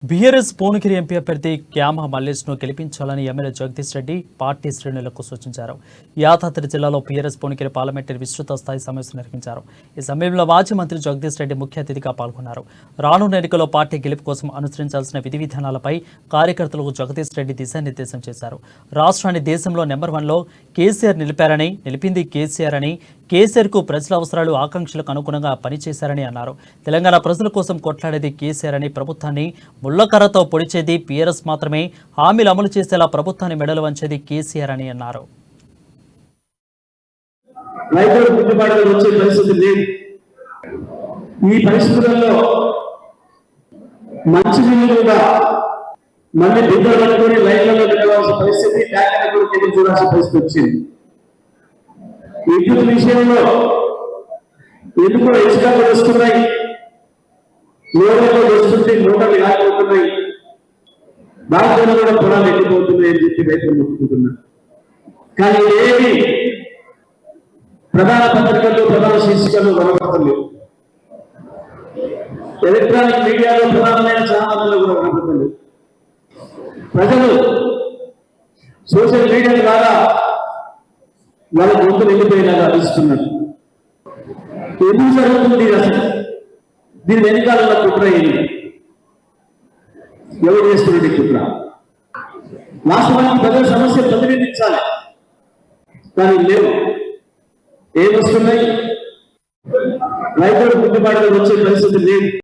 BRS Bhuvanagiri MP అభ్యర్థి క్యామ మల్లేష్ను గెలిపించాలని MLA Jagadish Reddy party శ్రేణులకు సూచించారు. యాదాద్రి జిల్లాలో బీఆర్ఎస్ భువనగిరి పార్లమెంటరీ విస్తృత స్థాయి సమావేశం నిర్వహించారు. ఈ సమయంలో మాజీ మంత్రి జగదీష్ రెడ్డి ముఖ్య అతిథిగా పాల్గొన్నారు. రానున్న ఎన్నికల్లో పార్టీ గెలుపు కోసం అనుసరించాల్సిన విధి విధానాలపై కార్యకర్తలకు జగదీష్ రెడ్డి దిశానిర్దేశం చేశారు. రాష్ట్రాన్ని దేశంలో నెంబర్ 1లో కేసీఆర్ నిలిపారని, నిలిపింది కేసీఆర్ అని, కేసీఆర్కు ప్రజల అవసరాలు ఆకాంక్షలకు అనుగుణంగా పనిచేశారని అన్నారు. తెలంగాణ ప్రజల కోసం కొట్లాడేది కేసీఆర్ అని, ప్రభుత్వాన్ని ముళ్లకర్రతో పొడిచేది బీఆర్ఎస్ మాత్రమే, హామీలు అమలు చేసేలా ప్రభుత్వాన్ని మెడలు వంచేది కేసీఆర్ అని అన్నారు. ఈ పరిస్థితుల్లో మంచి కూడా మళ్ళీ బిడ్డలు పట్టుకొని లైన్లలో నిలవాల్సిన పరిస్థితి, ట్యాంకర్ కూడా ఎదురు చూడాల్సిన పరిస్థితి వచ్చింది. విద్యుత్ విషయంలో ఎందుకో ఇసుకలు వస్తున్నాయి, లోడలు వస్తుంటే మోటార్లు కాకపోతున్నాయి, దాంట్లో కూడా పొలాలు ఎక్కిపోతున్నాయి అని చెప్పి రైతులు మొత్తుకుంటున్నారు. కానీ ఏమి ప్రధాన పత్రికల్లో ప్రధాన శీర్షికల్లో కనపడతలేవు. ఎలక్ట్రానిక్ మీడియాలో ప్రధానమైన ఛానళ్లలో కూడా కనపడతలేవు. ప్రజలు సోషల్ మీడియా ద్వారా వాళ్ళ గొంతు వెళ్ళిపోయేలాగా అనిపిస్తున్నారు. ఎందుకు జరుగుతుంది అసలు? దీని వెనకాల కుట్ర ఏంటి? ఎవరు చేస్తున్నది కుట్ర? వాస్తవానికి ప్రజల సమస్య ప్రతిబింబించాలి, కానీ లేవు. ఏమొస్తున్నాయి? రైతులకు గిట్టుబాటులో వచ్చే పరిస్థితి లేదు.